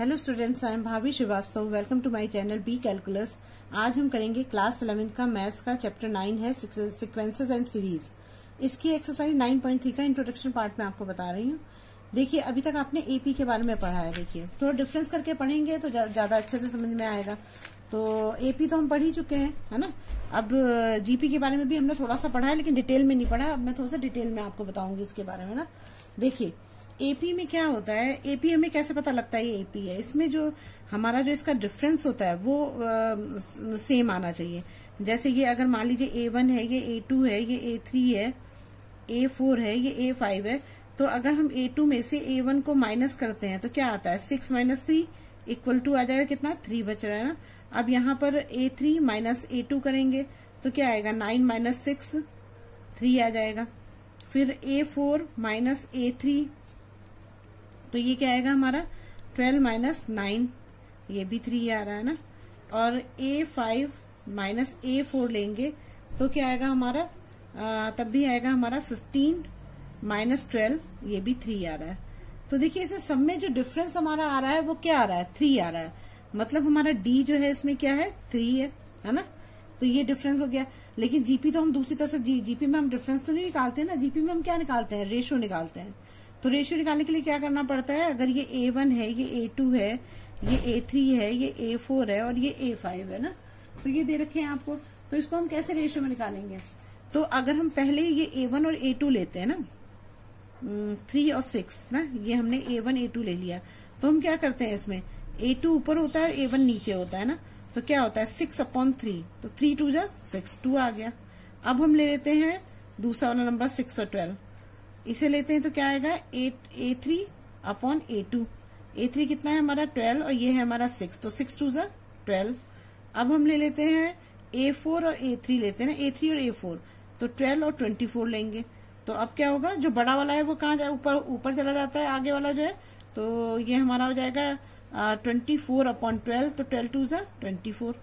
Hello students, I am Bhabhi Shrivastava. Welcome to my channel B calculus. आज हम करेंगे class 11th का मैथ्स का चैप्टर 9 है सीक्वेंसेस एंड सीरीज। इसकी एक्सरसाइज 9.3 का इंट्रोडक्शन पार्ट में आपको बता रही हूँ। देखिए, अभी तक आपने एपी के बारे में पढ़ा है। देखिए, थोड़ा डिफरेंस करके पढ़ेंगे तो ज्यादा अच्छे से समझ में आएगा। तो एपी तो हम पढ़ ही चुके हैं, है ना। अब जीपी के बारे में भी हमने थोड़ा सा पढ़ा है, लेकिन डिटेल में नहीं पढ़ा। अब मैं थोड़ा सा डिटेल में आपको बताऊंगी इसके बारे में ना। देखिए, एपी में क्या होता है, एपी हमें कैसे पता लगता है ये एपी है। इसमें जो हमारा जो इसका डिफरेंस होता है वो सेम आना चाहिए। जैसे ये अगर मान लीजिए A1 है, ये A2 है, ये A3 है, A4 है, ये A5 है, तो अगर हम A2 में से A1 को माइनस करते हैं तो क्या आता है, 6 माइनस 3 इक्वल टू आ जाएगा कितना, 3 बच रहा है ना। अब यहाँ पर A3 माइनस A2 करेंगे तो क्या आएगा, 9 माइनस 6 3 आ जाएगा। फिर A4 माइनस A3 तो ये क्या आएगा हमारा, 12 माइनस 9, ये भी 3 आ रहा है ना। और A5 माइनस A4 लेंगे तो क्या आएगा हमारा, तब भी आएगा हमारा 15 माइनस 12, ये भी 3 आ रहा है। तो देखिए, इसमें सब में जो डिफरेंस हमारा आ रहा है वो क्या आ रहा है, 3 आ रहा है। मतलब हमारा D जो है इसमें क्या है, 3 है ना। तो ये डिफरेंस हो गया। लेकिन जीपी तो हम दूसरी तरह से जीपी में हम डिफरेंस तो नहीं निकालते ना। जीपी में हम क्या निकालते हैं, रेशो निकालते हैं। तो रेशियो निकालने के लिए क्या करना पड़ता है, अगर ये A1 है, ये A2 है, ये A3 है, ये A4 है और ये A5 है ना। तो ये दे रखे हैं आपको। तो इसको हम कैसे रेशियो में निकालेंगे, तो अगर हम पहले ये A1 और A2 लेते हैं ना, 3 और 6 ना, ये हमने A1 A2 ले लिया। तो हम क्या करते हैं, इसमें A2 ऊपर होता है और A1 नीचे होता है ना। तो क्या होता है, 6/3, तो 3 2 जा 6, 2 आ गया। अब हम ले लेते हैं दूसरा वाला नंबर 6 और 12, इसे लेते हैं तो क्या आएगा, A3/A2। A3 कितना है हमारा, 12, और ये है हमारा 6, तो 6 2 जा 12। अब हम ले लेते हैं A4 और A3 लेते हैं ना, A3 और A4, तो 12 और 24 लेंगे। तो अब क्या होगा, जो बड़ा वाला है वो कहाँ जाए, ऊपर चला जाता है, आगे वाला जो है। तो ये हमारा हो जाएगा 24/12, तो 12 2 जा 24।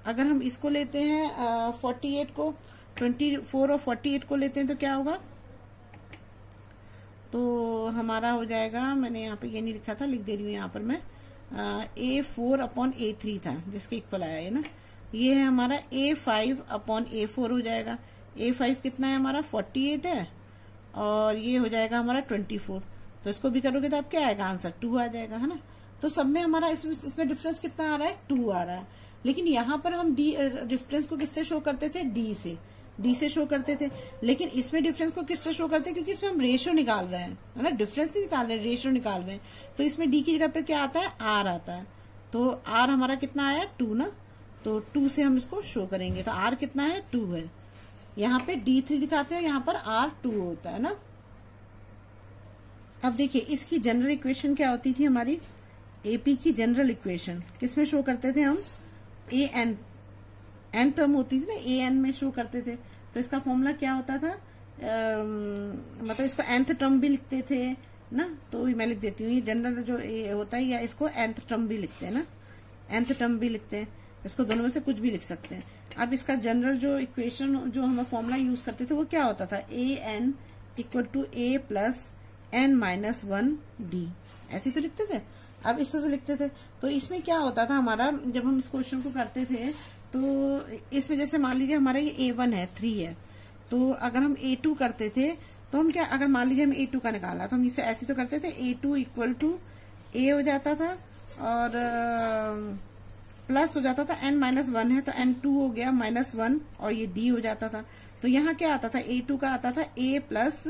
अगर हम इसको लेते हैं 48 को, 24 और 48 को लेते हैं तो क्या होगा, तो हमारा हो जाएगा, मैंने यहाँ पे ये नहीं लिखा था, लिख दे रही हूँ यहाँ पर मैं, A4/A3 था जिसके इक्वल आया है ना। ये है हमारा A5/A4 हो जाएगा। A5 कितना है हमारा, 48 है, और ये हो जाएगा हमारा 24। तो इसको भी करोगे तो अब क्या आएगा, आंसर 2 आ जाएगा, है ना। तो सब में हमारा इसमें डिफरेंस कितना आ रहा है, 2 आ रहा है। लेकिन यहाँ पर हम डिफरेंस को किससे शो करते थे, डी से शो करते थे। लेकिन इसमें डिफरेंस को किससे शो करते हैं, क्योंकि इसमें हम रेशियो निकाल रहे हैं, है ना। डिफरेंस नहीं निकाल रहे हैं, रेशियो निकाल रहे हैं। तो इसमें डी की जगह पर क्या आता है, आर आता है। तो आर हमारा कितना आया, 2 ना। तो 2 से हम इसको शो करेंगे। तो आर कितना है, 2 है। यहाँ पे D3 दिखाते हैं, यहाँ पर R2 होता है ना। अब देखिए, इसकी जनरल इक्वेशन क्या होती थी हमारी, एपी की जनरल इक्वेशन किसमें शो करते थे हम, एन टर्म होती थी ना, AN में शो करते थे। तो इसका फॉर्मूला क्या होता था, मतलब इसको nth टर्म भी लिखते थे ना। तो मैं लिख देती हूँ, ये जनरल जो होता है, या इसको nth टर्म भी लिखते हैं ना, nth टर्म भी लिखते हैं। इसको दोनों में से कुछ भी लिख सकते हैं। अब इसका जनरल जो इक्वेशन जो हम फॉर्मूला यूज करते थे वो क्या होता था, AN equal to A plus N-1D, ऐसे तो लिखते थे। अब इस तरह से लिखते थे। तो इसमें क्या होता था हमारा, जब हम इस क्वेश्चन को करते थे, तो इसमें जैसे मान लीजिए हमारा ये A1 है, 3 है, तो अगर हम A2 करते थे तो हम क्या, अगर मान लीजिए हम A2 का निकाला तो हम इसे ऐसे तो करते थे, A2 इक्वल टू A हो जाता था, और प्लस हो जाता था, N-1 है तो N2 हो गया -1, और ये D हो जाता था। तो यहाँ क्या आता था, A2 का आता था A प्लस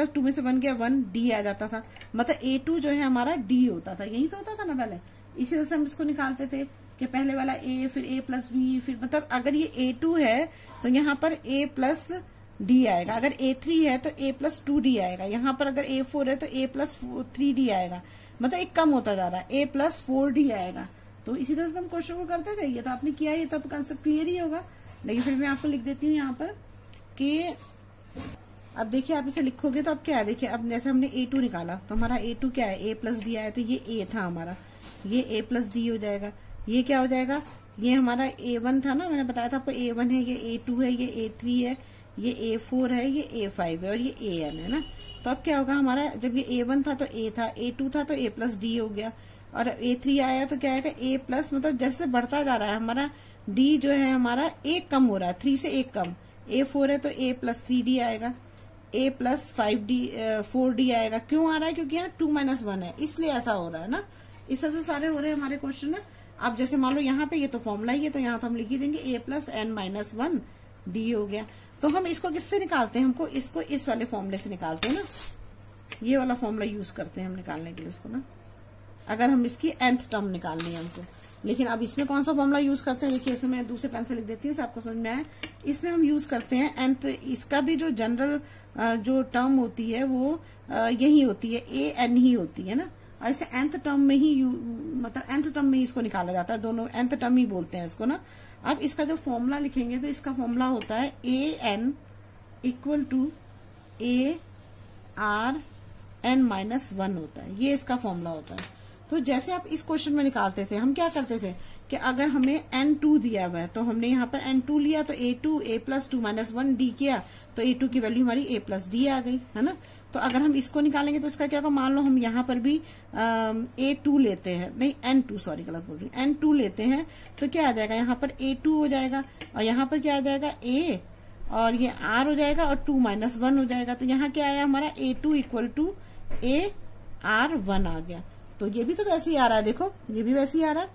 2 में से 1 गया 1, D आ जाता था। मतलब A2 जो है हमारा D होता था, यही तो होता था ना पहले। इसी तरह से हम इसको निकालते थे कि पहले वाला A, फिर A प्लस B, फिर मतलब अगर ये A2 है तो यहाँ पर A प्लस D आएगा। अगर A3 है तो A प्लस 2D आएगा। यहाँ पर अगर A4 है तो A प्लस 3D आएगा। मतलब एक कम होता जा रहा है, A प्लस 4D आएगा। तो इसी तरह से हम क्वेश्चन को करते थे। ये तो आपने किया, ये तो अब कंसेप्ट क्लियर ही होगा। लेकिन फिर मैं आपको लिख देती हूँ यहाँ पर कि अब देखिए, आप इसे लिखोगे तो अब क्या है, देखिए अब जैसे हमने A2 निकाला तो हमारा A2 क्या है, A प्लस D आया, तो ये A था हमारा, ये A प्लस D हो जाएगा। ये क्या हो जाएगा, ये हमारा A1 था ना, मैंने बताया था आपको, A1 है, ये A2 है, ये A3 है, ये A4 है, ये A5 है, और ये AN है ना। तो अब क्या होगा हमारा, जब ये A1 था तो A था, A2 था तो A प्लस D हो गया, और A3 आया तो क्या आएगा A प्लस, मतलब जैसे बढ़ता जा रहा है हमारा D जो है हमारा एक कम हो रहा है, 3 से एक कम। A4 है तो A प्लस 3D आएगा, A प्लस 4D आएगा। क्यों आ रहा है? क्योंकि यहाँ 2-1 है, इसलिए ऐसा हो रहा है ना। इस तरह से सारे हो रहे हैं हमारे क्वेश्चन। अब जैसे मान लो यहाँ पे ये तो फॉर्मूला ही है, तो यहाँ तो हम लिख ही देंगे A प्लस n-1D हो गया। तो हम इसको किससे निकालते हैं? हमको इसको इस वाले फॉर्मूले से निकालते हैं ना, ये वाला फॉर्मूला यूज करते हैं हम निकालने के लिए इसको ना, अगर हम इसकी nth टर्म निकालनी है हमको। लेकिन अब इसमें कौन सा फॉर्मूला यूज करते हैं? देखिए, इसमें मैं दूसरे पेन से लिख देती हूँ, आपको समझ में आए। इसमें हम यूज करते हैं nth, इसका भी जो जनरल जो टर्म होती है वो यही होती है, an ही होती है ना। ऐसे nth टर्म में ही मतलब nth टर्म में ही इसको निकाला जाता है, दोनों nth टर्म ही बोलते हैं इसको ना। अब इसका जब फॉर्मूला लिखेंगे तो इसका फॉर्मूला होता है an इक्वल टू ARn-1 होता है, ये इसका फॉर्मूला होता है। तो जैसे आप इस क्वेश्चन में निकालते थे, हम क्या करते थे कि अगर हमें n2 दिया हुआ है तो हमने यहाँ पर n2 लिया, तो A2 A प्लस 2-1D किया, तो A2 की वैल्यू हमारी A प्लस D आ गई, है ना। तो अगर हम इसको निकालेंगे तो इसका क्या होगा, मान लो हम यहाँ पर भी A2 लेते हैं, नहीं N2, सॉरी गलत बोल रही हूँ, N2 लेते हैं, तो क्या आ जाएगा, यहाँ पर A2 हो जाएगा, और यहाँ पर क्या आ जाएगा A, और ये R हो जाएगा, और 2-1 हो जाएगा। तो यहाँ क्या आया हमारा, A2 इक्वल टू AR1 आ गया। तो ये भी तो वैसे ही आ रहा है, देखो ये भी वैसे ही आ रहा है।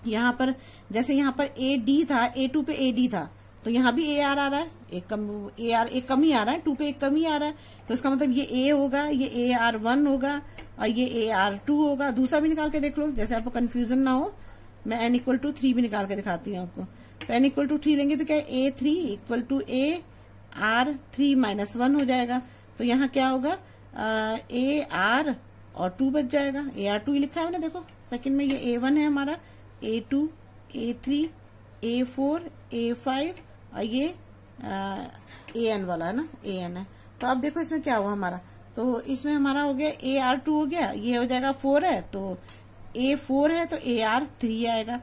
यहाँ पर जैसे यहाँ पर AD था, A2 पे AD था, तो यहाँ भी AR आ रहा है, एक कम AR एक कम ही आ रहा है, 2 पे एक कम ही आ रहा है। तो इसका मतलब ये A होगा, ये AR1 होगा, और ये AR2 होगा। दूसरा भी निकाल के देख लो, जैसे आपको कंफ्यूजन ना हो, मैं n इक्वल टू 3 भी निकाल के दिखाती हूँ आपको। तो n इक्वल टू 3 लेंगे तो क्या है, A3 इक्वल टू AR3-1 हो जाएगा। तो यहाँ क्या होगा, AR और 2 बच जाएगा, AR2 ही लिखा है मैंने, देखो सेकंड में ये A1 है हमारा, A2 A3 A4 A5, और ये AN वाला है ना, AN है। तो अब देखो इसमें क्या हुआ हमारा, तो इसमें हमारा हो गया AR2 हो गया, ये हो जाएगा 4 है तो A4 है तो AR3 आएगा,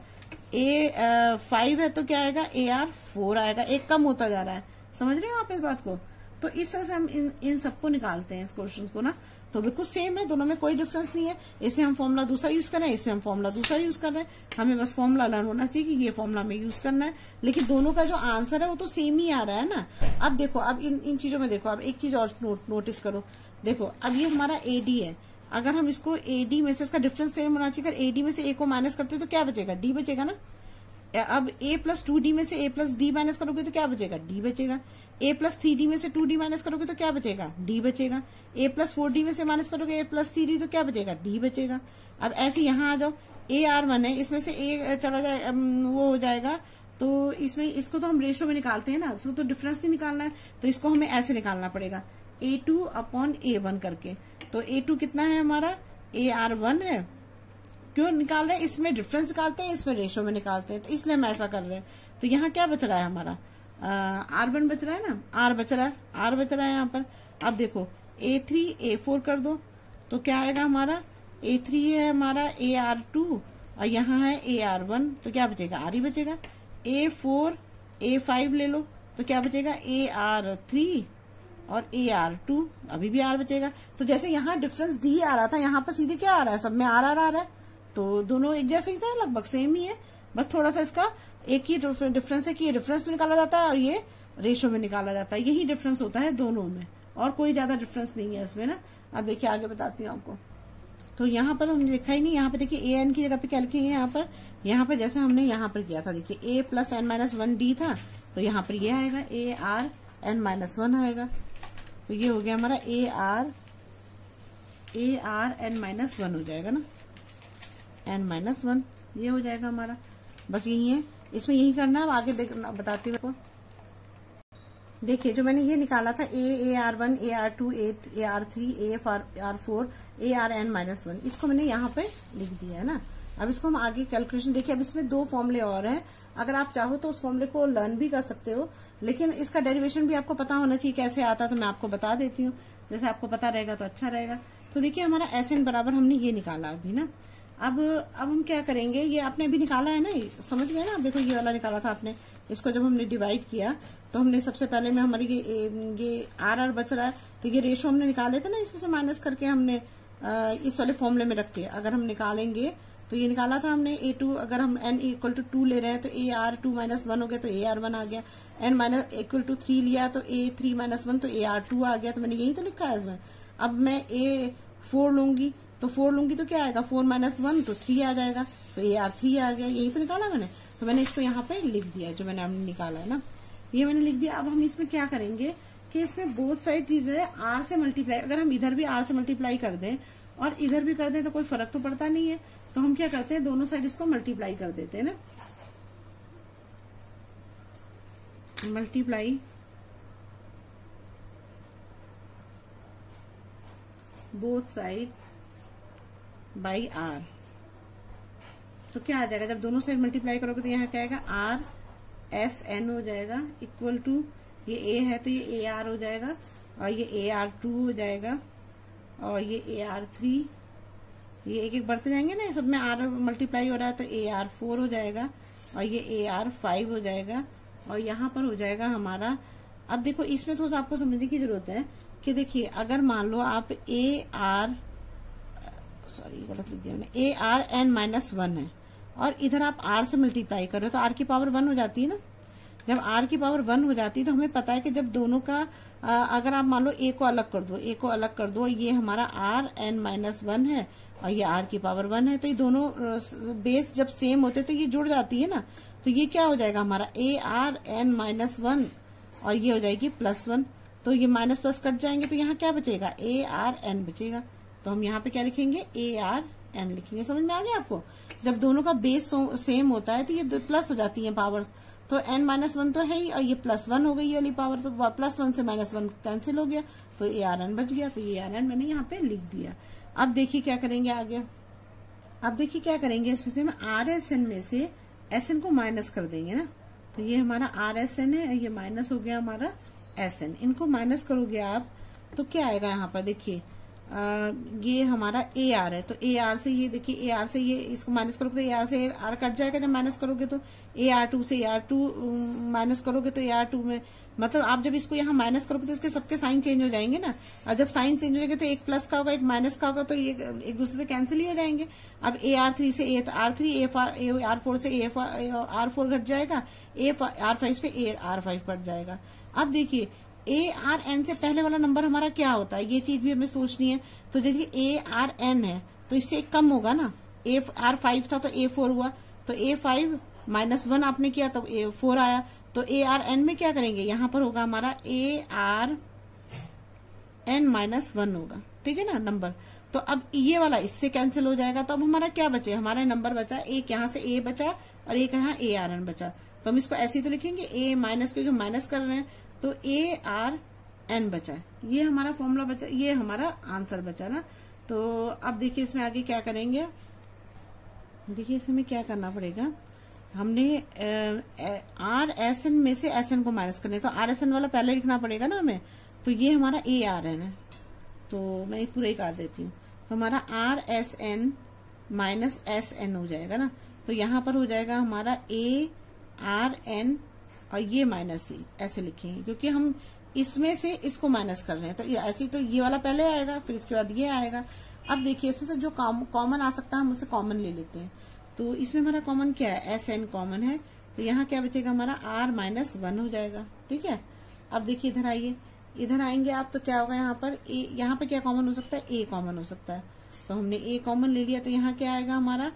A5 है तो क्या आएगा, AR4 आएगा, एक कम होता जा रहा है। समझ रहे हो आप इस बात को? तो इस तरह से हम इन सबको निकालते हैं, इस क्वेश्चन को ना। तो बिल्कुल सेम है, दोनों में कोई डिफरेंस नहीं है। इसमें हम फॉर्मूला दूसरा यूज कर रहे हैं, इसमें हम फॉर्मूला दूसरा यूज कर रहे हैं। हमें बस फॉर्मूला लर्न होना चाहिए कि ये फॉर्मूला हमें यूज करना है, लेकिन दोनों का जो आंसर है वो तो सेम ही आ रहा है ना। अब देखो, अब इन चीजों में देखो, अब एक चीज और नोटिस करो, देखो अब ये हमारा AD है, अगर हम इसको AD में से, इसका डिफरेंस सेम होना चाहिए, अगर AD में से A को माइनस करते तो क्या बचेगा, D बचेगा ना। अब A प्लस 2D में से A प्लस D माइनस करोगे तो क्या बचेगा, D बचेगा। A प्लस 3D में से 2D माइनस करोगे तो क्या बचेगा, D बचेगा। A प्लस 4D में से माइनस करोगे A प्लस 3D तो क्या बचेगा, D बचेगा। अब ऐसे यहाँ आ जाओ, AR1 है, इसमें से A चला जाए, वो हो जाएगा, तो इसमें इसको तो हम रेशो में निकालते हैं ना, इसको तो डिफरेंस नहीं निकालना है, तो इसको हमें ऐसे निकालना पड़ेगा, A2/A1 करके। तो A2 कितना है हमारा, AR1 है। क्यों निकाल रहे हैं, इसमें डिफरेंस निकालते हैं, इसमें रेशो में निकालते हैं, तो इसलिए हम ऐसा कर रहे हैं। तो यहाँ क्या बच रहा है हमारा, R1 बच रहा है ना, R बच रहा है, R बच रहा है यहाँ पर। अब देखो A3 A4 कर दो तो क्या आएगा हमारा, A3 है हमारा AR2, और यहाँ है AR1, तो क्या बचेगा, R ही बचेगा। A4 A5 ले लो तो क्या बचेगा, AR3 और AR2, अभी भी R बचेगा। तो जैसे यहाँ डिफरेंस D आ रहा था, यहाँ पर सीधे क्या आ रहा है, सब में R आ रहा है, तो दोनों एक जैसे ही था, लगभग सेम ही है, बस थोड़ा सा इसका एक ही डिफरेंस है कि ये डिफरेंस में निकाला जाता है और ये रेशो में निकाला जाता है, यही डिफरेंस होता है दोनों में, और कोई ज्यादा डिफरेंस नहीं है इसमें ना। अब देखिए आगे बताती हूँ आपको। तो यहाँ पर हमने लिखा ही नहीं, यहाँ पे देखिए AN की जगह पे क्या लिखेंगे, यहाँ पर जैसे हमने यहाँ पर किया था, देखिए A प्लस n-1D था, तो यहाँ पर ये आएगा ARn-1 आएगा। तो ये हो गया हमारा ARn-1 हो जाएगा ना, n-1 ये हो जाएगा हमारा, बस यही है, इसमें यही करना है। आगे देखना बताती हूँ। देखिए जो मैंने ये निकाला था AR1 AR2 AR3 AR4 ARn-1, इसको मैंने यहाँ पे लिख दिया है ना। अब इसको हम आगे कैलकुलेशन, देखिए अब इसमें 2 फॉर्मूले और हैं, अगर आप चाहो तो उस फॉर्मूले को लर्न भी कर सकते हो, लेकिन इसका डेरिवेशन भी आपको पता होना चाहिए कैसे आता है, तो मैं आपको बता देती हूँ, जैसे आपको पता रहेगा तो अच्छा रहेगा। तो देखिए हमारा SN बराबर हमने ये निकाला अभी ना। अब हम क्या करेंगे, ये आपने अभी निकाला है ना, समझ गए ना। अब देखो ये वाला निकाला था आपने, इसको जब हमने डिवाइड किया तो हमने सबसे पहले में हमारी ये RR बच रहा है, तो ये रेशो हमने निकाले थे ना, इसमें से माइनस करके हमने इस वाले फॉर्मूले में रख के अगर हम निकालेंगे तो ये निकाला था हमने A2, अगर हम n इक्वल टू 2 ले रहे हैं तो AR2 माइनस 1 हो गया तो AR1 आ गया, n माइनस इक्वल टू 3 लिया तो A3 माइनस 1 तो AR2 आ गया। तो मैंने यही तो लिखा है इसमें। अब मैं A4 लूंगी तो 4 लूंगी तो क्या आएगा, 4 माइनस 1 तो 3 आ जाएगा, तो AR3 आ गया। यही तो निकाला मैंने, तो मैंने इसको यहाँ पे लिख दिया जो मैंने हमने निकाला है ना, ये मैंने लिख दिया। अब हम इसमें क्या करेंगे कि इसमें बोथ साइड चीजें R से मल्टीप्लाई, अगर हम इधर भी R से मल्टीप्लाई कर दें और इधर भी कर दें तो कोई फर्क तो पड़ता नहीं है, तो हम क्या करते हैं दोनों साइड इसको मल्टीप्लाई कर देते हैं ना, multiply both side by R। तो क्या आ जाएगा, जब दोनों साइड मल्टीप्लाई करोगे तो यहाँ क्या आएगा, RSN हो जाएगा इक्वल टू, ये A है तो ये AR हो जाएगा और ये AR2 हो जाएगा और ये AR3, ये एक एक बढ़ते जाएंगे ना, सब में R मल्टीप्लाई हो रहा है तो AR4 हो जाएगा और ये AR5 हो जाएगा और यहाँ पर हो जाएगा हमारा। अब देखो इसमें थोड़ा सा आपको समझने की जरूरत है कि देखिए अगर मान लो आप गलत लिख दिया मैंने, ARN माइनस 1 है और इधर आप R से मल्टीप्लाई कर रहे हो तो R की पावर 1 हो जाती है ना। जब R की पावर 1 हो जाती है तो हमें पता है कि जब दोनों का अगर आप मान लो A को अलग कर दो, ये हमारा RN माइनस 1 है और ये R की पावर 1 है, तो ये दोनों बेस जब सेम होते तो ये जुड़ जाती है ना, तो ये क्या हो जाएगा हमारा ARN माइनस 1 और ये हो जाएगी +1, तो ये माइनस प्लस कट जाएंगे तो यहाँ क्या बचेगा, ARN बचेगा। तो हम यहाँ पे क्या लिखेंगे, ARN लिखेंगे। समझ में आ गया आपको, जब दोनों का बेस सेम होता है तो ये प्लस हो जाती है पावर, तो n माइनस 1 तो है ही और ये +1 हो गई ये वाली पावर, तो +1 से -1 कैंसिल हो गया तो ARN बच गया, तो ये ARN मैंने यहाँ पे लिख दिया। अब देखिए क्या करेंगे आगे, अब देखिए क्या करेंगे, इसमें हम RSN में से SN को माइनस कर देंगे ना, तो ये हमारा RSN है और ये माइनस हो गया हमारा SN। इनको माइनस करोगे आप तो क्या आएगा यहाँ पर, देखिए ये हमारा AR है तो AR से ये देखिए AR से ये इसको माइनस करोगे तो AR से AR कट जाएगा जब माइनस करोगे, तो AR2 से AR2 माइनस करोगे तो AR2 में, मतलब आप जब इसको यहाँ माइनस करोगे तो इसके सबके साइन चेंज हो जाएंगे ना, और जब साइन चेंज हो जाएंगे तो एक प्लस का होगा एक माइनस का होगा, तो ये एक दूसरे से कैंसिल ही हो जाएंगे। अब AR3 से AR3, AR4 से AR4 घट जाएगा, AR5 से AR5 कट जाएगा। अब देखिए ARN से पहले वाला नंबर हमारा क्या होता है, ये चीज भी हमें सोचनी है। तो जैसे ARN है तो इससे एक कम होगा ना, AR5 था तो A4 हुआ, तो A5 माइनस 1 आपने किया तो A4 आया, तो ARN में क्या करेंगे, यहाँ पर होगा हमारा ARN माइनस 1 होगा, ठीक है ना नंबर। तो अब ये वाला इससे कैंसिल हो जाएगा, तो अब हमारा क्या बचे, हमारा नंबर बचा एक, यहाँ से A बचा और एक यहाँ ARN बचा, तो हम इसको ऐसे ही तो लिखेंगे A माइनस, क्योंकि माइनस कर रहे हैं तो ARN बचा, ये हमारा फॉर्मूला बचा, ये हमारा आंसर बचा ना। तो अब देखिए इसमें आगे क्या करेंगे, देखिए इसमें क्या करना पड़ेगा, हमने RSN में से SN को माइनस करना है, तो RSN वाला पहले लिखना पड़ेगा ना हमें, तो ये हमारा ARN है, तो मैं पूरा ही काट देती हूँ, तो हमारा RSN माइनस SN हो जाएगा ना, तो यहाँ पर हो जाएगा हमारा ARN और ये माइनस C ऐसे लिखेंगे, क्योंकि हम इसमें से इसको माइनस कर रहे हैं, तो ऐसे तो ये वाला पहले आएगा फिर इसके बाद ये आएगा। अब देखिए इसमें से जो कॉमन आ सकता है हम उसे कॉमन ले लेते हैं, तो इसमें हमारा कॉमन क्या है, SN कॉमन है, तो यहाँ क्या बचेगा हमारा R माइनस 1 हो जाएगा, ठीक है। अब देखिए इधर आइए, इधर आएंगे आप तो क्या होगा, यहाँ पर यहाँ पे क्या कॉमन हो सकता है, A कॉमन हो सकता है, तो हमने A कॉमन ले लिया, तो यहाँ क्या आएगा हमारा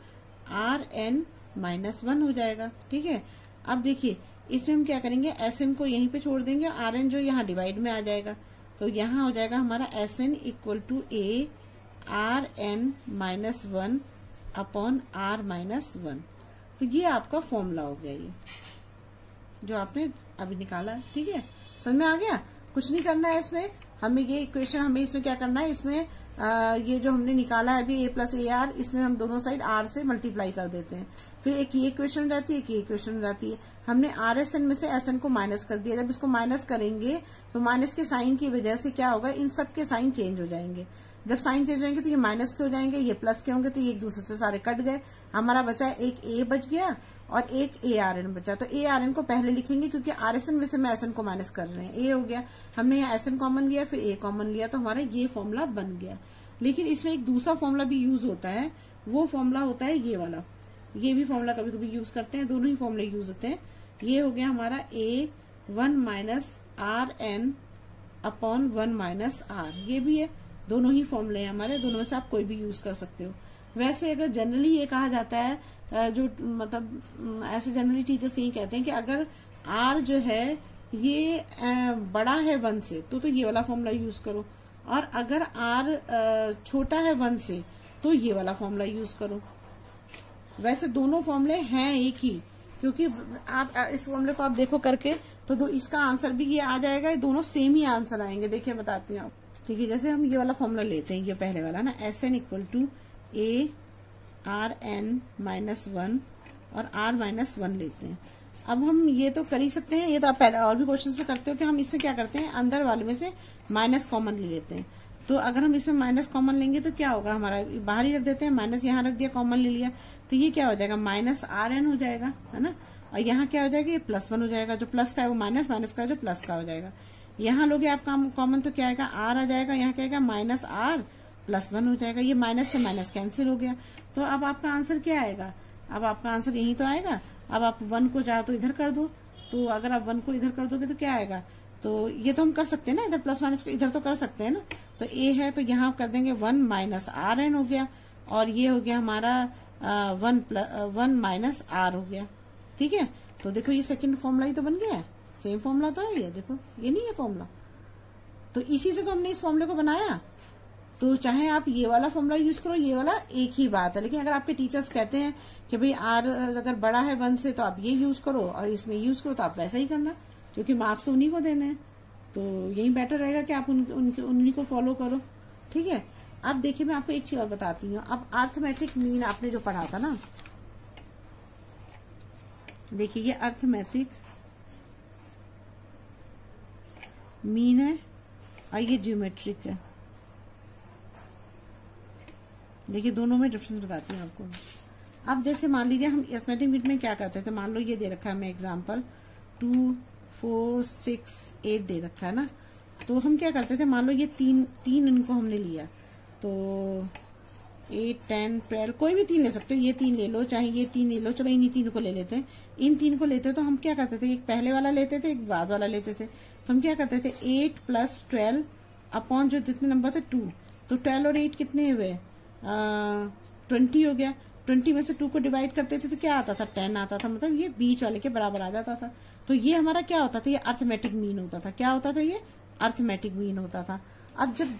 RN माइनस 1 हो जाएगा, ठीक है। अब देखिए इसमें हम क्या करेंगे, SN को यहीं पे छोड़ देंगे, RN जो यहाँ डिवाइड में आ जाएगा, तो यहाँ हो जाएगा हमारा SN equal to ARN minus 1 upon R minus 1। तो ये आपका फॉर्मूला हो गया, ये जो आपने अभी निकाला, ठीक है। समझ में आ गया, कुछ नहीं करना है इसमें, हमें ये इक्वेशन, हमें इसमें क्या करना है, इसमें ये जो हमने निकाला है अभी A प्लस AR, इसमें हम दोनों साइड R से मल्टीप्लाई कर देते हैं, फिर एक ये इक्वेशन हो जाती है, एक ये इक्वेशन हो जाती है। हमने RSN में से SN को माइनस कर दिया, जब इसको माइनस करेंगे तो माइनस के साइन की वजह से क्या होगा, इन सब के साइन चेंज हो जाएंगे, जब साइन चेंज हो जाएंगे तो ये माइनस के हो जाएंगे, ये प्लस के होंगे, तो ये एक दूसरे से सारे कट गए, हमारा बचा एक A बच गया और एक ए आर एन बचा। तो ए आर एन को पहले लिखेंगे क्योंकि आर एस एन में से हम एस एन को माइनस कर रहे हैं। ए हो गया, हमने यहाँ एस एन कॉमन लिया, फिर ए कॉमन लिया, तो हमारा ये फॉर्मूला बन गया। लेकिन इसमें एक दूसरा फॉर्मूला भी यूज होता है, वो फॉर्मूला होता है ये वाला। ये भी फॉर्मूला कभी कभी यूज करते हैं, दोनों ही फॉर्मूले यूज होते हैं। ये हो गया हमारा A 1 minus R N upon 1 minus R, ये भी है। दोनों ही फॉर्मूले हैं हमारे, दोनों में से आप कोई भी यूज कर सकते हो। वैसे अगर जनरली ये कहा जाता है, जो मतलब ऐसे जनरली टीचर्स यही कहते हैं कि अगर आर जो है ये बड़ा है 1 से तो ये वाला फॉर्मूला यूज करो, और अगर आर छोटा है 1 से तो ये वाला फॉर्मूला यूज करो। वैसे दोनों फॉर्मूले हैं एक ही, क्योंकि आप इस फॉर्मूले को आप देखो करके तो इसका आंसर भी ये आ जाएगा, ये दोनों सेम ही आंसर आएंगे। देखिए बताती हूँ आप। ठीक है, जैसे हम ये वाला फॉर्मूला लेते हैं, ये पहले वाला ना, S N equal to A R N minus 1 और आर माइनस 1 लेते हैं। अब हम ये तो कर ही सकते हैं, ये तो आप पहले और भी क्वेश्चंस में करते हो कि हम इसमें क्या करते हैं, अंदर वाले में से माइनस कॉमन ले लेते हैं। तो अगर हम इसमें माइनस कॉमन लेंगे तो क्या होगा, हमारा बाहर ही रख देते हैं, माइनस यहाँ रख दिया, कॉमन ले लिया, तो ये क्या हो जाएगा, माइनस आर एन हो जाएगा, है ना। और यहाँ क्या हो जाएगा, ये +1 हो जाएगा, जो प्लस का है वो माइनस, माइनस का जो प्लस का हो जाएगा। यहाँ लोगे आप कॉमन तो क्या आएगा, आर आ जाएगा, यहाँ क्या आएगा माइनस आर +1 हो जाएगा, ये माइनस से माइनस कैंसिल हो गया। तो अब आपका आंसर क्या आएगा, अब आपका आंसर यही तो आएगा। अब आप 1 को चाहो तो इधर कर दो, तो अगर आप 1 को इधर कर दोगे तो क्या आएगा, तो ये तो हम कर सकते हैं ना, इधर प्लस माइनस को इधर तो कर सकते हैं ना। तो ए है तो यहाँ कर देंगे 1 माइनस आर एन हो गया, और ये हो गया हमारा 1 माइनस आर हो गया। ठीक है, तो देखो ये सेकंड फॉर्मूला ही तो बन गया है, सेम फॉर्मूला तो है ये, देखो ये नहीं है फॉर्मूला, तो इसी से तो हमने इस फॉर्मूले को बनाया। तो चाहे आप ये वाला फॉर्मूला यूज करो, ये वाला एक ही बात है। लेकिन अगर आपके टीचर्स कहते हैं कि भाई आर अगर बड़ा है 1 से तो आप ये यूज करो और इसमें यूज करो, तो आप वैसा ही करना, क्योंकि मार्क्स उन्हीं को देने हैं। तो यही बेटर रहेगा कि आप उन्हीं को फॉलो करो। ठीक है, अब देखिए मैं आपको एक चीज और बताती हूँ। अब अर्थमेटिक मीन आपने जो पढ़ा था ना, देखिए ये अर्थमेटिक मीन है और ये ज्योमेट्रिक है। देखिए दोनों में डिफरेंस बताती हूँ आपको। अब जैसे मान लीजिए हम अर्थमेटिक मीन में क्या करते थे, मान लो ये दे रखा है हमें एग्जांपल 2 4 6 8 दे रखा है ना, तो हम क्या करते थे, मान लो ये तीन इनको हमने लिया, तो 8 10 12 कोई भी 3 ले सकते हो, ये 3 ले लो चाहे ये 3 ले लो, चलो इन्हीं 3 को ले लेते हैं। इन 3 को लेते तो हम क्या करते थे, एक पहले वाला लेते थे, एक बाद वाला लेते थे। तो हम क्या करते थे 8 + 12 अपॉन जो जितने नंबर थे 2, तो 12 और 8 कितने हुए 20 हो गया। 20 में से 2 को डिवाइड करते थे तो क्या आता था 10 आता था, मतलब ये बीच वाले के बराबर आ जाता था। तो ये हमारा क्या होता था, ये अर्थमेटिक मीन होता था। क्या होता था, ये अर्थमेटिक मीन होता था। अब जब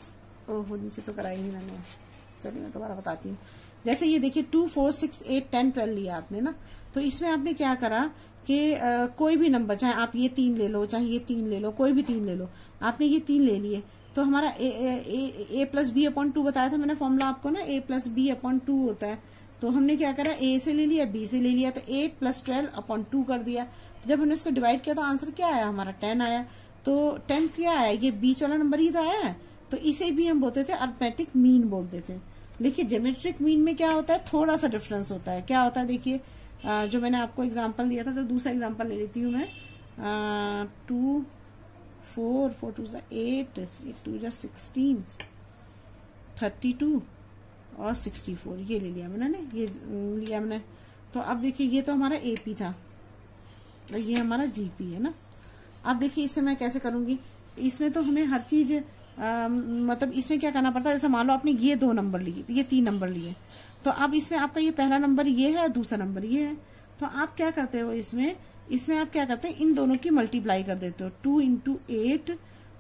नीचे तो कराई नहीं मैंने, चलिए मैं दोबारा बताती हूँ। जैसे ये देखिए 2 4 6 8 10 12 लिया आपने ना, तो इसमें आपने क्या करा कि कोई भी नंबर, चाहे आप ये 3 ले लो चाहे ये 3 ले लो, कोई भी 3 ले लो, आपने ये 3 ले लिए, तो हमारा a + b/2 बताया था मैंने फॉर्मूला आपको ना, a + b/2 होता है। तो हमने क्या करा, a से ले लिया b से ले लिया, तो 8 + 12/2 कर दिया। जब हमने इसको डिवाइड किया तो आंसर क्या आया हमारा 10 आया। तो 10 क्या आया, ये बीच वाला नंबर ही तो आया है, तो इसे भी हम बोलते थे अर्थमेटिक मीन बोलते थे। देखिए ज्योमेट्रिक मीन में क्या होता है, थोड़ा सा डिफरेंस होता है। क्या होता है देखिए, जो मैंने आपको एग्जांपल दिया था, तो दूसरा एग्जांपल ले लेती हूँ मैं। 2 4 4 2 8 8 2 16 32 और 64 ये ले लिया मैंने, ये लिया मैंने। तो अब देखिए ये तो हमारा AP था और ये हमारा GP है ना। अब देखिए इससे मैं कैसे करूंगी, इसमें तो हमें हर चीज मतलब इसमें क्या करना पड़ता है, जैसे मान लो आपने ये 2 नंबर लिए, ये 3 नंबर लिए, तो अब इसमें आपका ये पहला नंबर ये है और दूसरा नंबर ये है। तो आप क्या करते हो, इसमें आप क्या करते हैं, इन दोनों की मल्टीप्लाई कर देते हो। 2 × 8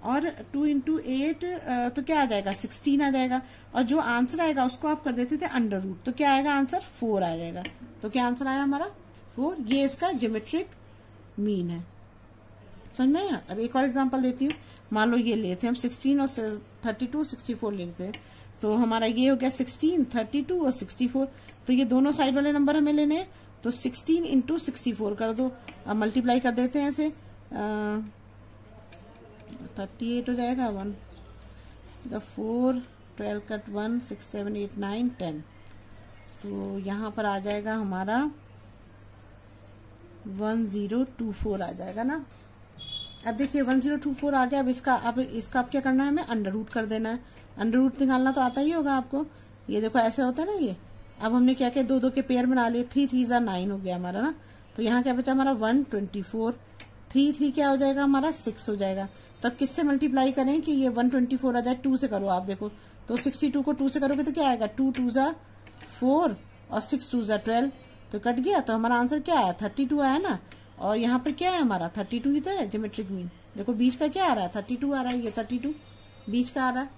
और 2 × 8 तो क्या आ जाएगा 16 आ जाएगा, और जो आंसर आएगा उसको आप कर देते थे √, तो क्या आएगा आंसर 4 आ जाएगा। तो क्या आंसर आया हमारा 4, ये इसका ज्योमेट्रिक मीन है। समझ में आया। अब एक और एग्जांपल देती हूँ। मान लो ये लेते हम 16 और 32 64 लेते हैं, तो हमारा ये हो गया 16 32 और 64। तो ये दोनों साइड वाले नंबर हमें लेने हैं, तो 16 × 64 कर दो, अब मल्टीप्लाई कर देते हैं ऐसे, 38 हो जाएगा 1 4 12 कट 1 6 7 8 9 10। तो यहाँ पर आ जाएगा हमारा 1024 आ जाएगा ना। अब देखिए 1024 आ गया। अब इसका अब क्या करना है, हमें अंडर रूट कर देना है। अंडर रूट निकालना तो आता ही होगा आपको। ये देखो ऐसे होता है ना ये। अब हमने क्या किया, 2 के पेयर बना लिए। 3 3 9 हो गया हमारा ना। तो यहाँ क्या बचा हमारा 124। 3 3 क्या हो जाएगा हमारा 6 हो जाएगा। तो अब किससे मल्टीप्लाई करें कि ये 124 आ जाए। 2 से करो आप देखो, तो 62 को 2 से करोगे तो क्या आएगा, 2 2 जा 4 और 6 2 जा 12, तो कट गया। तो हमारा आंसर क्या आया, 32 आया ना। और यहाँ पर क्या है हमारा 32 ही तो है ज्योमेट्रिक मीन। देखो बीच का क्या आ रहा है, 32 आ रहा है, ये 32 बीच का आ रहा है।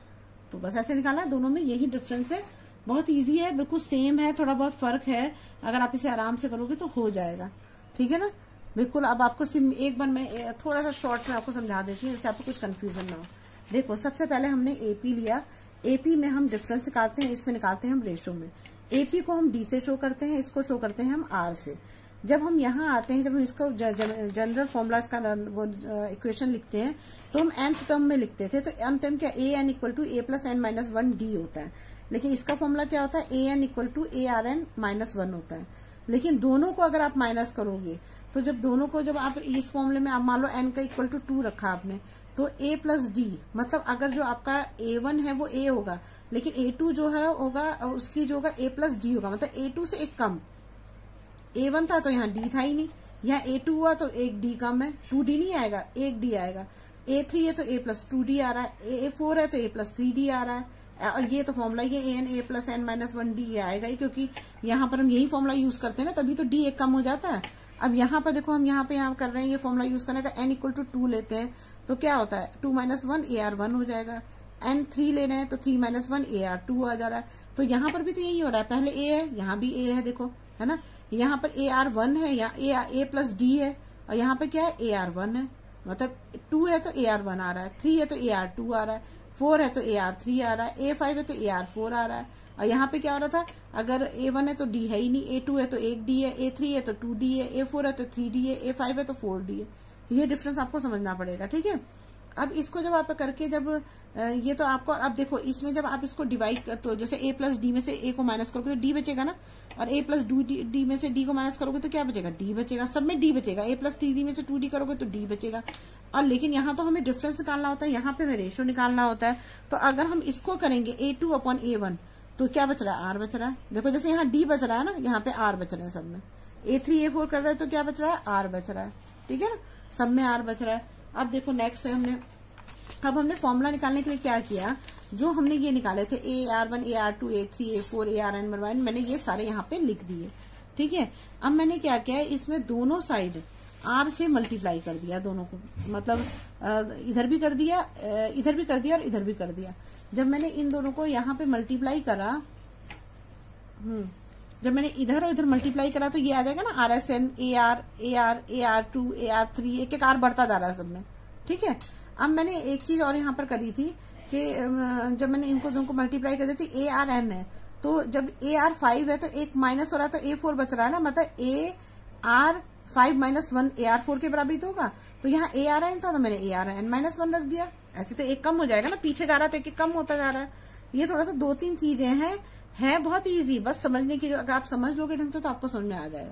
तो बस ऐसे निकाला है। दोनों में यही डिफरेंस है। बहुत इजी है, बिल्कुल सेम है, थोड़ा बहुत फर्क है। अगर आप इसे आराम से करोगे तो हो जाएगा, ठीक है ना, बिल्कुल। अब आपको एक बार मैं थोड़ा सा शॉर्ट में आपको समझा देती हूँ, जिससे आपको कुछ कंफ्यूजन ना हो। देखो सबसे पहले हमने एपी लिया। एपी में हम डिफरेंस निकालते हैं, इसमें निकालते हैं हम रेशो में। एपी को हम डी से शो करते हैं, इसको शो करते हैं हम आर से। जब हम यहाँ आते हैं, जब हम इसको जनरल फॉर्मूला इसका इक्वेशन लिखते हैं, तो हम nth टर्म में लिखते थे। तो nth टर्म क्या, A N equal to A plus N minus 1 D होता है। लेकिन इसका फॉर्मूला क्या होता है, A N equal to A R N minus 1 होता है। लेकिन दोनों को अगर आप माइनस करोगे, तो जब दोनों को जब आप इस फॉर्मूले में आप मान लो एन का इक्वल टू 2 रखा आपने, तो ए प्लस डी, मतलब अगर जो आपका A1 है वो A होगा, लेकिन A2 जो है होगा उसकी जो होगा A प्लस डी होगा, मतलब A2 से एक कम। A1 था तो यहाँ D था ही नहीं, यहाँ A2 हुआ तो एक D कम है, 2D नहीं आएगा, एक D आएगा। A3 है तो A प्लस 2D आ रहा है, A4 है तो A प्लस 3D आ रहा है। और ये तो फॉर्मूला ये an a plus N minus 1D आएगा ही, क्योंकि यहाँ पर हम यही फॉर्मूला यूज करते हैं ना, तभी तो D एक कम हो जाता है। अब यहाँ पर देखो हम यहाँ कर रहे हैं ये फॉर्मूला यूज करने का। n इक्वल टू 2 लेते हैं तो क्या होता है, 2 माइनस 1 AR1 हो जाएगा। n 3 ले रहे हैं तो 3 माइनस 1 AR2 आ जा रहा है। तो यहाँ पर भी तो यही हो रहा है, पहले a है, यहाँ भी a है, देखो है ना। यहाँ पर AR1 है, यहाँ a प्लस डी है, और यहाँ पे क्या है AR1 है, मतलब 2 है तो AR1 आ रहा है, 3 है तो AR2 आ रहा है, 4 है तो AR3 आ रहा है, A5 है तो AR4 आ रहा है। और यहाँ पे क्या हो रहा था, अगर A1 है तो D है ही नहीं, A2 है तो एक D है, A3 है तो 2D है, A4 है तो 3D है, A5 है तो 4D है। ये डिफरेंस आपको समझना पड़ेगा, ठीक है। अब इसको जब आप करके जब ये तो आपको, अब देखो इसमें जब आप इसको डिवाइड कर, तो जैसे a प्लस डी में से a को माइनस करोगे तो d बचेगा ना, और a प्लस डी में से d को माइनस करोगे तो क्या बचेगा, d बचेगा। सब में d बचेगा। a प्लस 3d में से 2d करोगे तो d बचेगा। और लेकिन यहाँ तो हमें डिफरेंस निकालना होता है, यहाँ पे हमें रेशियो निकालना होता है। तो अगर हम इसको करेंगे a2 अपॉन a1 तो क्या बच रहा है, r बच रहा है। देखो जैसे यहाँ d बच रहा है ना, यहाँ पे r बच रहे हैं सब में। a3 a4 कर रहे हैं तो क्या बच रहा है, r बच रहा है, ठीक है ना, सब में r बच रहा है। अब देखो नेक्स्ट है अब हमने फॉर्मूला निकालने के लिए क्या किया, जो हमने ये निकाले थे AR1 AR2 A3 A4 ARN, मैंने ये सारे यहाँ पे लिख दिए, ठीक है। अब मैंने क्या किया, इसमें दोनों साइड R से मल्टीप्लाई कर दिया, दोनों को, मतलब इधर भी कर दिया, इधर भी कर दिया और इधर भी कर दिया। जब मैंने इन दोनों को यहाँ पे मल्टीप्लाई करा, जब मैंने इधर और इधर मल्टीप्लाई करा तो ये आ जाएगा ना RSN AR AR AR2 AR3, एक एक R बढ़ता जा रहा है सब में, ठीक है। अब मैंने एक चीज और यहाँ पर करी थी कि जब मैंने इनको दोनों को मल्टीप्लाई कर दी थी, ARN है तो जब AR5 है तो एक माइनस हो रहा है तो A4 बच रहा है ना, मतलब AR5 माइनस 1 AR4 के बराबर तो होगा। तो यहाँ ARN था तो मैंने ARN माइनस 1 रख दिया। ऐसे तो एक कम हो जाएगा ना, पीछे जा रहा था एक कम होता जा रहा है। ये थोड़ा सा 2-3 चीजें हैं, है बहुत इजी, बस समझने की, अगर आप समझ लोगे ढंग से तो आपको समझ में आ जाएगा।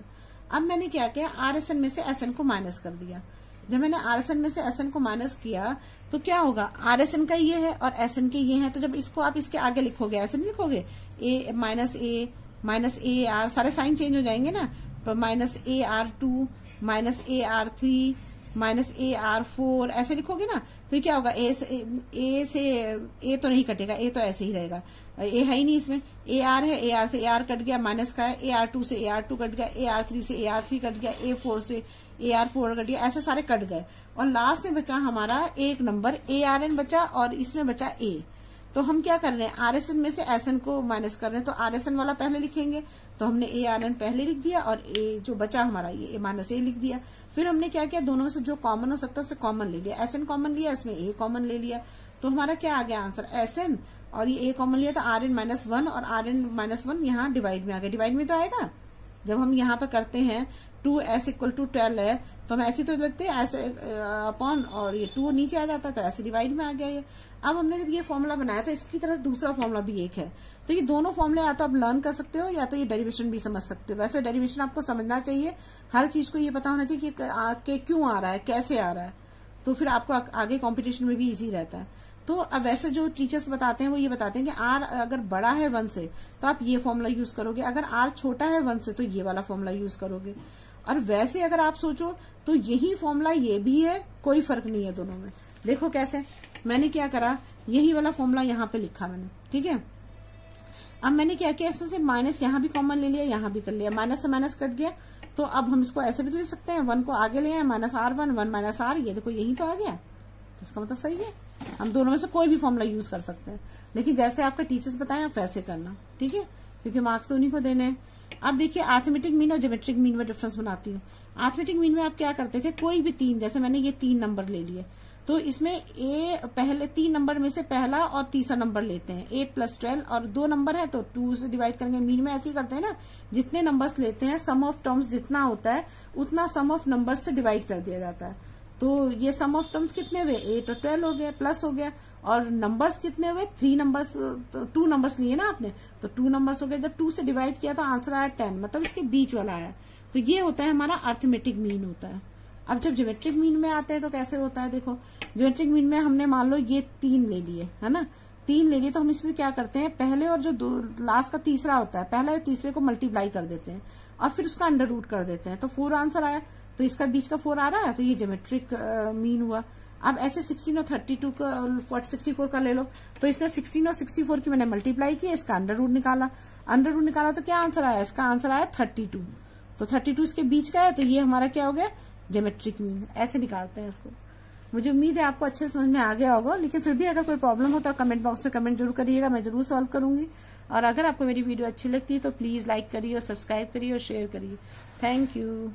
अब मैंने क्या किया, RSN में से SN को माइनस कर दिया। जब मैंने RSN में से SN को माइनस किया तो क्या होगा, RSN का ये है और SN के ये है, तो जब इसको आप इसके आगे लिखोगे, ऐसे नहीं लिखोगे, A माइनस AR, सारे साइन चेंज हो जाएंगे ना, तो minus AR2 minus AR3 minus AR4 ऐसे लिखोगे ना, तो ये क्या होगा, A से A तो नहीं कटेगा, A तो ऐसे ही रहेगा, A है ही नहीं इसमें, AR है, AR से AR कट गया, माइनस का है, AR2 से AR2 कट गया, AR3 से AR3 कट गया, A4 से AR4 कट गया, ऐसे सारे कट गए। और लास्ट में बचा हमारा एक नंबर ARN बचा, और इसमें बचा A। तो हम क्या कर रहे हैं, RSN में से SN को माइनस कर रहे हैं, तो RSN वाला पहले लिखेंगे, तो हमने ARN पहले लिख दिया, और A जो बचा हमारा ये माइनस A लिख दिया। फिर हमने क्या किया, दोनों में से जो कॉमन हो सकता है उससे कॉमन ले लिया, SN कॉमन लिया, इसमें A कॉमन ले लिया, तो हमारा क्या आ गया आंसर, SN, और ये A कॉमन लिया तो RN माइनस 1 और RN माइनस 1 यहाँ डिवाइड में आ गया। डिवाइड में तो आएगा, जब हम यहाँ पर करते हैं 2s इक्वल टू 12 है तो हम ऐसे तो लगते हैं ऐसे अपॉन, और ये 2 नीचे आ जाता है तो ऐसे डिवाइड में आ गया ये। अब हमने जब ये फॉर्मूला बनाया तो इसकी तरह दूसरा फॉर्मूला भी एक है। तो ये दोनों फॉर्मूले या तो आप लर्न कर सकते हो या तो ये डेरिवेशन भी समझ सकते हो। वैसे डेरिवेशन आपको समझना चाहिए, हर चीज को ये पता होना चाहिए कि क्यों आ रहा है, कैसे आ रहा है, तो फिर आपको आगे कॉम्पिटिशन में भी इजी रहता है। तो अब वैसे जो टीचर्स बताते हैं वो ये बताते हैं कि आर अगर बड़ा है 1 से तो आप ये फॉर्मूला यूज करोगे, अगर आर छोटा है 1 से तो ये वाला फॉर्मूला यूज करोगे। और वैसे अगर आप सोचो तो यही फॉर्मूला ये भी है, कोई फर्क नहीं है दोनों में। देखो कैसे, मैंने क्या करा, यही वाला फॉर्मूला यहाँ पे लिखा मैंने, ठीक है। अब मैंने क्या किया, इसमें से माइनस यहाँ भी कॉमन ले लिया, यहाँ भी कर लिया, माइनस से माइनस कट गया। तो अब हम इसको ऐसे भी तो लिख सकते हैं, 1 को आगे ले आए, -R1, 1 माइनस R, ये देखो यही तो आ गया, तो इसका मतलब सही है। हम दोनों में से कोई भी फॉर्मूला यूज कर सकते हैं, लेकिन जैसे आपके टीचर्स बताएं आप वैसे करना, ठीक है, क्योंकि मार्क्स उन्हीं को देने हैं। अब देखिए अरिथमेटिक मीन और ज्योमेट्रिक मीन में डिफरेंस बनाती हूँ। अरिथमेटिक मीन में आप क्या करते थे, कोई भी 3, जैसे मैंने ये 3 नंबर ले लिए, तो इसमें पहले 3 नंबर में से पहला और तीसरा नंबर लेते हैं, 8 + 12, और 2 नंबर है तो 2 से डिवाइड करेंगे। मीन में ऐसे ही करते हैं ना, जितने नंबर्स लेते हैं सम ऑफ टर्म्स जितना होता है उतना सम ऑफ नंबर्स से डिवाइड कर दिया जाता है। तो ये सम ऑफ टर्म्स कितने हुए, 8 और 12 हो गए, प्लस हो गया, और नंबर्स कितने हुए, 3 नंबर्स, 2 नंबर्स लिए ना आपने, तो 2 नंबर्स हो गए। जब 2 से डिवाइड किया तो आंसर आया 10, मतलब इसके बीच वाला आया। तो ये होता है हमारा अरिथमेटिक मीन होता है। अब जब ज्योमेट्रिक मीन में आते हैं तो कैसे होता है, देखो ज्योमेट्रिक मीन में हमने मान लो ये 3 ले लिए, है ना, 3 ले लिए, तो हम इसमें क्या करते हैं, पहले और जो लास्ट का तीसरा होता है, पहले और तीसरे को मल्टीप्लाई कर देते हैं और फिर उसका अंडर रूट कर देते हैं, तो 4 आंसर आया। तो इसका बीच का 4 आ रहा है, तो ये ज्योमेट्रिक मीन हुआ। अब ऐसे 16 और 32 का 64 का ले लो, तो इसने 16 और 64 की मैंने मल्टीप्लाई किया, इसका अंडर रूट निकाला, तो क्या आंसर आया, इसका आंसर आया 32। तो 32 इसके बीच का है, तो ये हमारा क्या हो गया, ज्योमेट्रिक मीन। ऐसे निकालते हैं इसको। मुझे उम्मीद है आपको अच्छे समझ में आ गया होगा, लेकिन फिर भी अगर कोई प्रॉब्लम हो तो कमेंट बॉक्स में कमेंट जरूर करिएगा, मैं जरूर सॉल्व करूंगी। और अगर आपको मेरी वीडियो अच्छी लगती है तो प्लीज लाइक करिए और सब्सक्राइब करिए और शेयर करिए। Thank you.